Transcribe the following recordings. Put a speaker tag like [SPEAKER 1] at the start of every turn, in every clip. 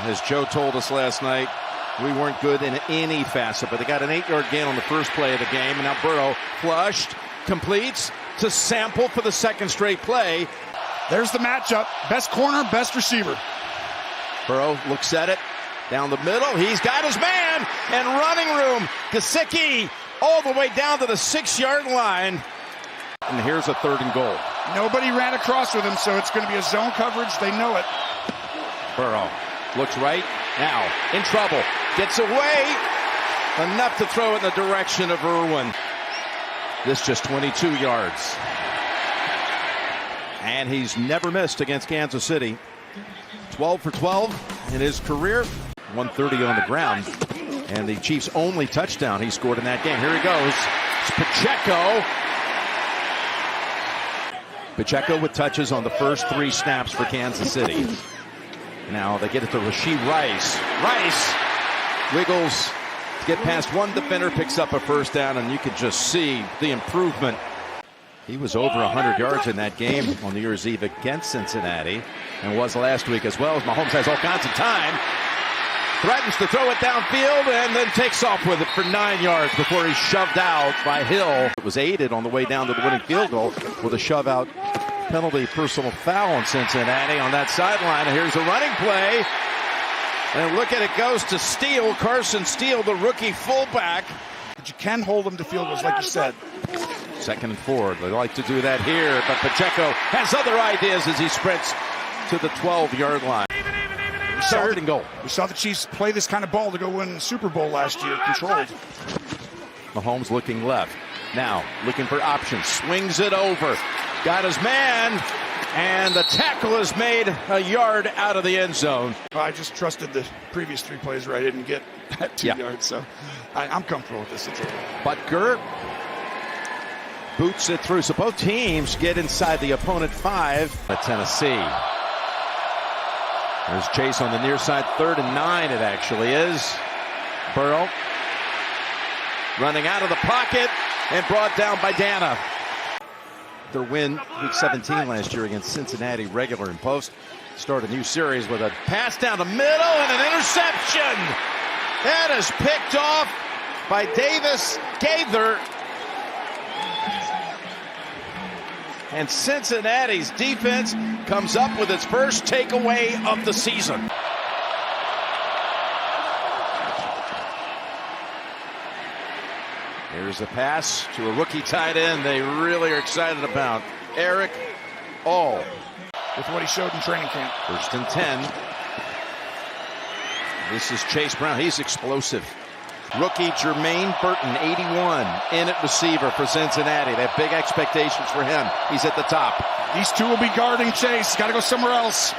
[SPEAKER 1] as Joe told us last night, we weren't good in any facet, but they got an 8-yard gain on the first play of the game, and now Burrow flushed, completes to Sample for the second straight play.
[SPEAKER 2] There's the matchup. Best corner, best receiver.
[SPEAKER 1] Burrow looks at it, down the middle. He's got his man, and running room. Gesicki all the way down to the 6-yard line. And here's a 3rd and goal.
[SPEAKER 2] Nobody ran across with him, so it's going to be a zone coverage. They know it.
[SPEAKER 1] Burrow looks right, now in trouble. Gets away, enough to throw it in the direction of Irwin. This just 22 yards. And he's never missed against Kansas City. 12 for 12 in his career. 130 on the ground. And the Chiefs' only touchdown he scored in that game. Here he goes. It's Pacheco. Pacheco with touches on the first 3 snaps for Kansas City. Now they get it to Rashee Rice. Rice wiggles to get past one defender, picks up a first down, and you can just see the improvement. He was over 100 yards in that game on New Year's Eve against Cincinnati, and was last week as well. As Mahomes has all kinds of time. Threatens to throw it downfield and then takes off with it for 9 yards before he's shoved out by Hill. It was aided on the way down to the winning field goal with a shove out penalty, personal foul on Cincinnati on that sideline. And here's a running play. And look at it, goes to Steele. Carson Steele, the rookie fullback.
[SPEAKER 2] But you can hold them to field goals, like you said.
[SPEAKER 1] 2nd and 4. They like to do that here, but Pacheco has other ideas as he sprints to the 12-yard line. 3rd and goal.
[SPEAKER 2] We saw the Chiefs play this kind of ball to go win the Super Bowl last year, controlled.
[SPEAKER 1] Mahomes looking left. Now looking for options. Swings it over. Got his man. And the tackle is made a yard out of the end zone.
[SPEAKER 2] I just trusted the previous 3 plays where I didn't get that 2 yards, so I'm comfortable with this. It's okay.
[SPEAKER 1] Butker boots it through. So both teams get inside the opponent 5 at Tennessee. There's Chase on the near side. 3rd and 9 it actually is. Burrow running out of the pocket and brought down by Dana. Their win week 17 last year against Cincinnati, regular and post. Start a new series with a pass down the middle and an interception. That is picked off by Davis Gaither. And Cincinnati's defense comes up with its first takeaway of the season. Here's a pass to a rookie tight end they really are excited about. Eric All.
[SPEAKER 2] With what he showed in training camp.
[SPEAKER 1] 1st and 10. This is Chase Brown. He's explosive. Rookie Jermaine Burton, 81, in at receiver for Cincinnati. They have big expectations for him. He's at the top.
[SPEAKER 2] These 2 will be guarding Chase. Got to go somewhere else.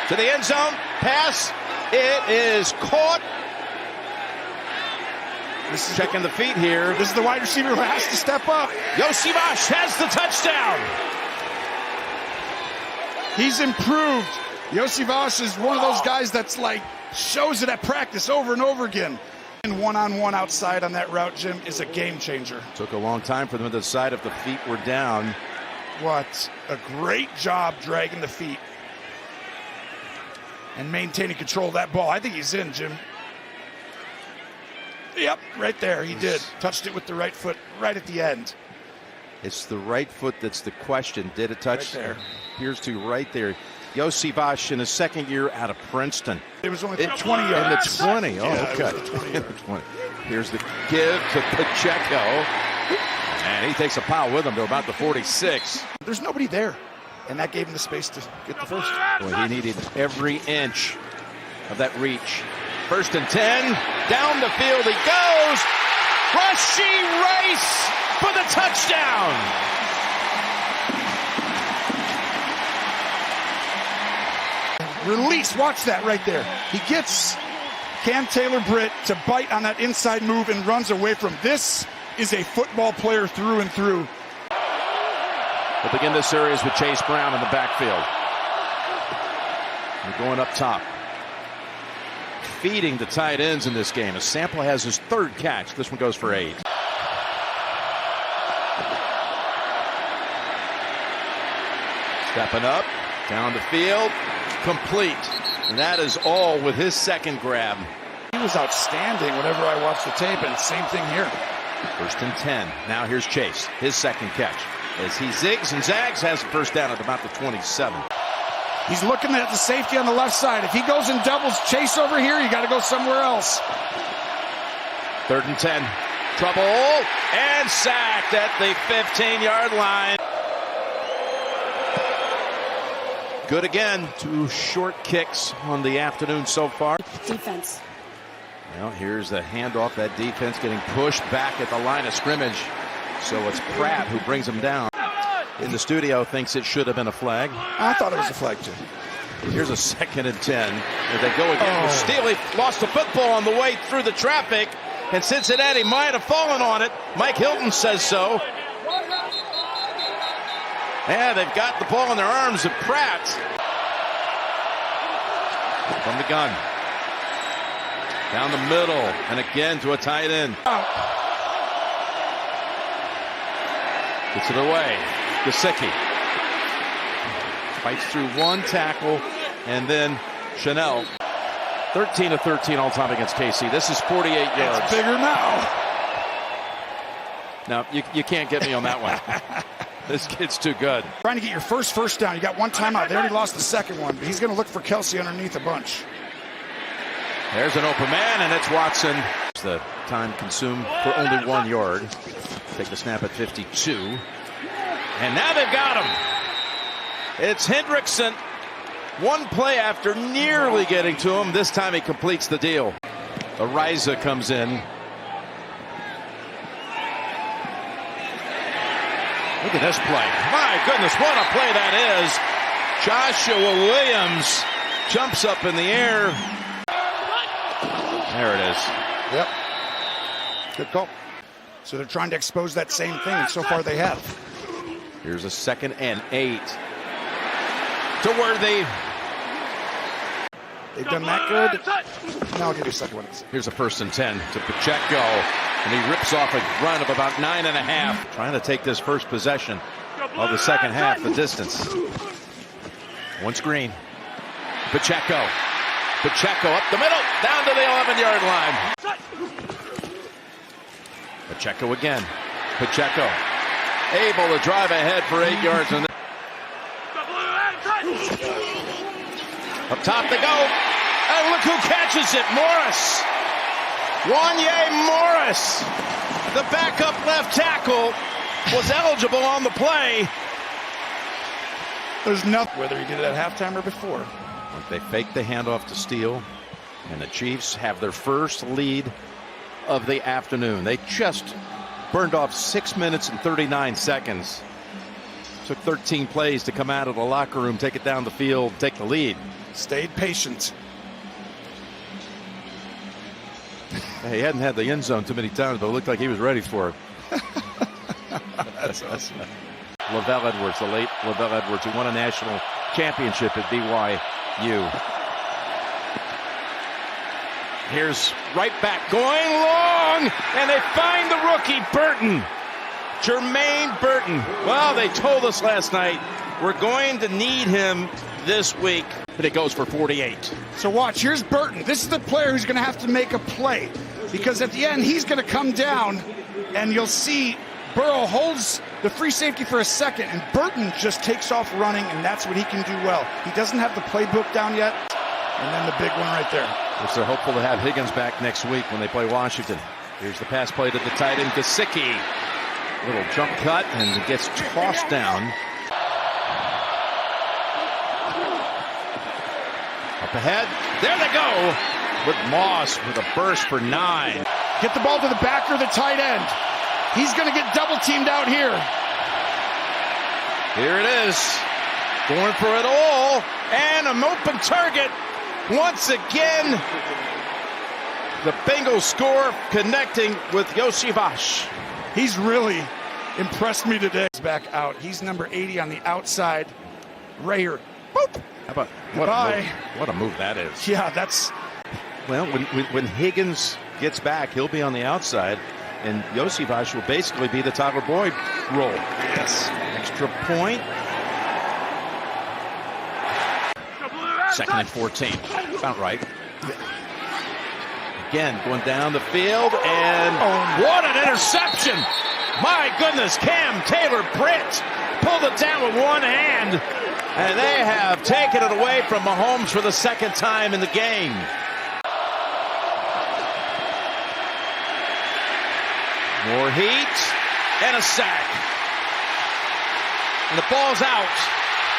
[SPEAKER 1] To the end zone. Pass. It is caught.
[SPEAKER 2] This is
[SPEAKER 1] checking the feet here.
[SPEAKER 2] This is the wide receiver who has to step up.
[SPEAKER 1] Yosivash has the touchdown.
[SPEAKER 2] He's improved. Yosivash is one of those guys that's like shows it at practice over and over again. And one-on-one outside on that route, Jim, is a game changer.
[SPEAKER 1] Took a long time for them to decide if the feet were down.
[SPEAKER 2] What a great job dragging the feet and maintaining control of that ball. I think he's in, Jim. Yep, right there. He did. Touched it with the right foot right at the end.
[SPEAKER 1] It's the right foot that's the question. Did it touch?
[SPEAKER 2] Right there.
[SPEAKER 1] Appears to right there. Yosivash in his 2nd year out of Princeton.
[SPEAKER 2] It was only 20 yards.
[SPEAKER 1] In the 20. Oh,
[SPEAKER 2] yeah,
[SPEAKER 1] okay.
[SPEAKER 2] 20 yards.
[SPEAKER 1] 20. Here's the give to Pacheco. And he takes a pile with him to about the 46.
[SPEAKER 2] There's nobody there. And that gave him the space to get the first.
[SPEAKER 1] Boy, he needed every inch of that reach. 1st and 10. Down the field he goes. Rashee Rice for the touchdown.
[SPEAKER 2] Release, watch that right there. He gets Cam Taylor-Britt to bite on that inside move and runs away from. This is a football player through and through.
[SPEAKER 1] We'll begin this series with Chase Brown in the backfield. We're going up top. Feeding the tight ends in this game. As Sample has his 3rd catch. This one goes for 8. Stepping up, down the field, complete. And that is all with his second grab.
[SPEAKER 2] He was outstanding whenever I watched the tape, and same thing here.
[SPEAKER 1] 1st and 10. Now here's Chase, his second catch. As he zigs and zags, has the first down at about the 27.
[SPEAKER 2] He's looking at the safety on the left side. If he goes and doubles Chase over here, you got to go somewhere else.
[SPEAKER 1] 3rd and 10. Trouble and sacked at the 15-yard line. Good again. 2 short kicks on the afternoon so far.
[SPEAKER 3] Defense.
[SPEAKER 1] Well, here's the handoff. That defense getting pushed back at the line of scrimmage. So it's Pratt who brings him down. In the studio thinks it should have been a flag.
[SPEAKER 2] I thought it was a flag too.
[SPEAKER 1] Here's a 2nd and 10. As they go again. Steely lost the football on the way through the traffic. And Cincinnati might have fallen on it. Mike Hilton says so. Yeah, they've got the ball in their arms of Pratt. From the gun. Down the middle. And again to a tight end. Gets it away. Gesicki. Fights through one tackle. And then Chanel. 13 of 13 all time against KC. This is 48 yards.
[SPEAKER 2] It's bigger now.
[SPEAKER 1] No, you can't get me on that one. This kid's too good.
[SPEAKER 2] Trying to get your first down. You got one timeout. They already lost the second one, but he's going to look for Kelsey underneath a bunch.
[SPEAKER 1] There's an open man, and it's Watson. The time consumed for only 1 yard. Take the snap at 52. And now they've got him. It's Hendrickson. One play after nearly getting to him. This time he completes the deal. Ariza comes in. Look at this play. My goodness, what a play that is. Joshua Williams jumps up in the air. There it is.
[SPEAKER 2] Yep. Good call. So they're trying to expose that same thing, and so far they have.
[SPEAKER 1] Here's a 2nd and 8. To Worthy.
[SPEAKER 2] They've done that good. Now I'll give you a second one.
[SPEAKER 1] Here's a 1st and 10 to Pacheco. And he rips off a run of about 9.5. Trying to take this first possession of the second half, the distance. Once green. Pacheco. Pacheco up the middle, down to the 11-yard line. Pacheco again. Pacheco able to drive ahead for 8 yards. And up top they go. And look who catches it. Morris. Wanye Morris. The backup left tackle was eligible on the play.
[SPEAKER 2] There's nothing, whether he did it at halftime or before.
[SPEAKER 1] They fake the handoff to Steele, and the Chiefs have their first lead of the afternoon. They just burned off 6 minutes and 39 seconds. Took 13 plays to come out of the locker room, take it down the field, take the lead.
[SPEAKER 2] Stayed patient.
[SPEAKER 1] He hadn't had the end zone too many times, but it looked like he was ready for it.
[SPEAKER 2] That's awesome.
[SPEAKER 1] Lavelle Edwards, the late Lavelle Edwards, who won a national championship at BYU. Here's right back going long, and they find the rookie Burton. Jermaine Burton. Well, they told us last night we're going to need him this week. But it goes for 48.
[SPEAKER 2] So watch, here's Burton. This is the player who's going to have to make a play, because at the end he's going to come down, and you'll see Burrow holds the free safety for a second, and Burton just takes off running, and that's what he can do well. He doesn't have the playbook down yet, and then the big one right there.
[SPEAKER 1] Which they're hopeful to have Higgins back next week when they play Washington. Here's the pass play to the tight end, Gesicki. Little jump cut, and it gets tossed down. Up ahead, there they go, with Moss with a burst for 9.
[SPEAKER 2] Get the ball to the backer of the tight end. He's going to get double teamed out here.
[SPEAKER 1] Here it is, going for it all, and an open target. Once again, the Bengals score, connecting with Yoshivash.
[SPEAKER 2] He's really impressed me today. He's back out. He's number 80 on the outside. Rayer. Boop.
[SPEAKER 1] How about what a move that is?
[SPEAKER 2] Yeah, that's.
[SPEAKER 1] Well, when Higgins gets back, he'll be on the outside, and Yoshivash will basically be the Tyler Boyd role.
[SPEAKER 2] Yes.
[SPEAKER 1] Extra point. Second and 14. About right. Again, going down the field, and what an interception! My goodness, Cam Taylor-Britt pulled it down with one hand, and they have taken it away from Mahomes for the second time in the game. More heat, and a sack. And the ball's out,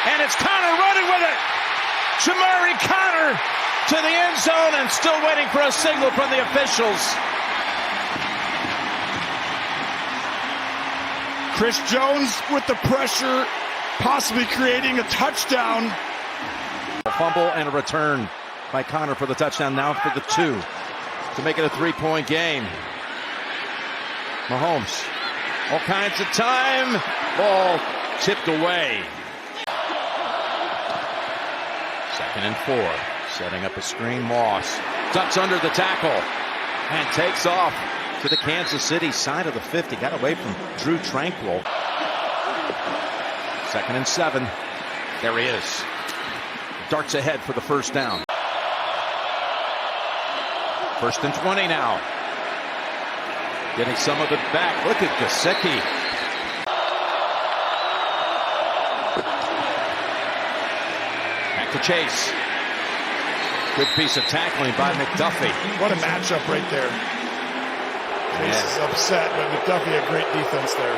[SPEAKER 1] and it's Connor running with it. Shamari Connor to the end zone, and still waiting for a signal from the officials.
[SPEAKER 2] Chris Jones with the pressure, possibly creating a touchdown.
[SPEAKER 1] A fumble and a return by Connor for the touchdown, now for the 2 to make it a 3-point game. Mahomes, all kinds of time, ball tipped away. Second and 4, setting up a screen. Moss ducks under the tackle and takes off to the Kansas City side of the 50. Got away from Drew Tranquil. Second and 7. There he is. Darts ahead for the first down. First and 20 now. Getting some of it back. Look at Gesicki. Back to Chase. Good piece of tackling by McDuffie.
[SPEAKER 2] What a matchup right there. Chase is upset, but McDuffie had great defense there.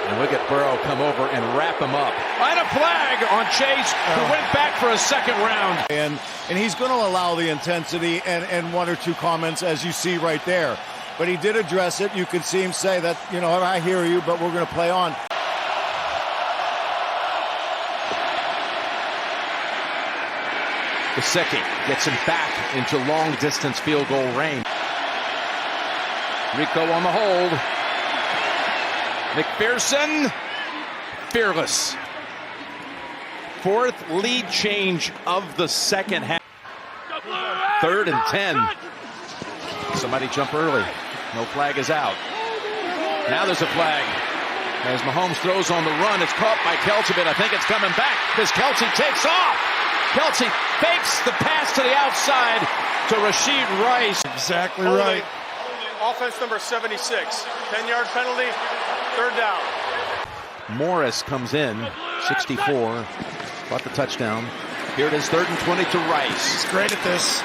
[SPEAKER 1] And look at Burrow come over and wrap him up. And a flag on Chase, who went back for a second round.
[SPEAKER 3] And he's going to allow the intensity and 1 or 2 comments, as you see right there. But he did address it. You can see him say that, you know, I hear you, but we're going to play on.
[SPEAKER 1] Gesicki gets him back into long-distance field goal range. Rico on the hold. McPherson, fearless. 4th lead change of the second half. 3rd and 10. Somebody jump early. No flag is out. Now there's a flag. As Mahomes throws on the run, it's caught by Kelce, but I think it's coming back because Kelce takes off. Kelce fakes the pass to the outside to Rashid Rice.
[SPEAKER 2] Exactly right.
[SPEAKER 4] Offense number 76. 10-yard penalty, 3rd down.
[SPEAKER 1] Morris comes in, 64. Caught the touchdown. Here it is, 3rd and 20 to Rice.
[SPEAKER 2] He's great at this.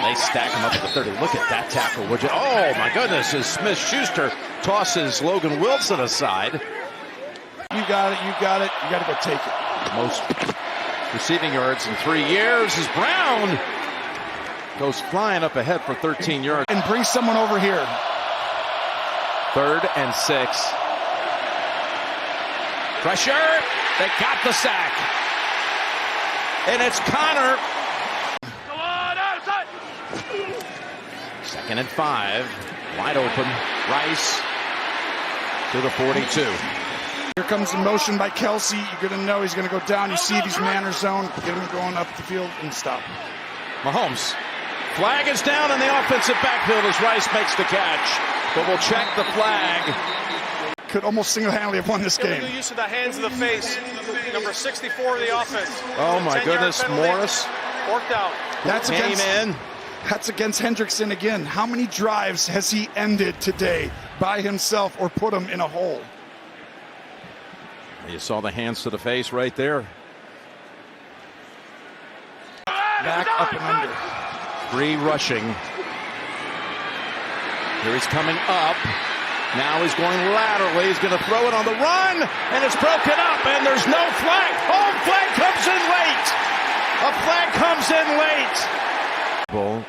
[SPEAKER 1] They stack him up at the 30. Look at that tackle, would you? Oh, my goodness, as Smith-Schuster tosses Logan Wilson aside.
[SPEAKER 2] You got it, you got it. You got to go take it.
[SPEAKER 1] Most receiving yards in 3 years is Brown. Goes flying up ahead for 13 yards.
[SPEAKER 2] And bring someone over here.
[SPEAKER 1] 3rd and 6. Pressure. They got the sack. And it's Connor. 2nd and 5. Wide open. Rice to the 42.
[SPEAKER 2] Here comes the motion by Kelce. You're going to know he's going to go down. You see these manner zone. Get him going up the field and stop.
[SPEAKER 1] Mahomes. Flag is down in the offensive backfield as Rice makes the catch. But we'll check the flag.
[SPEAKER 2] Could almost single-handedly have won this game.
[SPEAKER 4] Illegal use of the hands of the face. Number 64 of the offense.
[SPEAKER 1] Oh, my goodness.
[SPEAKER 4] Penalty.
[SPEAKER 1] Morris.
[SPEAKER 4] Worked out.
[SPEAKER 2] That's
[SPEAKER 1] Came in.
[SPEAKER 2] That's against Hendrickson again. How many drives has he ended today by himself or put him in a hole?
[SPEAKER 1] You saw the hands to the face right there.
[SPEAKER 2] Back up and under.
[SPEAKER 1] 3 rushing. Here he's coming up. Now he's going laterally. He's going to throw it on the run, and it's broken up, and there's no flag. Oh, flag comes in late. A flag comes in late. Bull.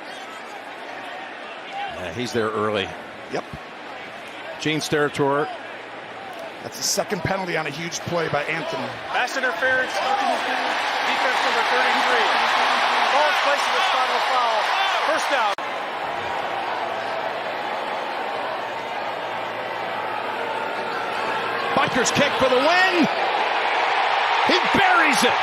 [SPEAKER 1] Yeah, he's there early.
[SPEAKER 2] Yep.
[SPEAKER 1] Gene Steratore.
[SPEAKER 2] That's the 2nd penalty on a huge play by Anthony.
[SPEAKER 4] Pass interference. Defense number 33. Ball is placed in the spot of a foul. 1st down.
[SPEAKER 1] Butker's kick for the win. He buries it.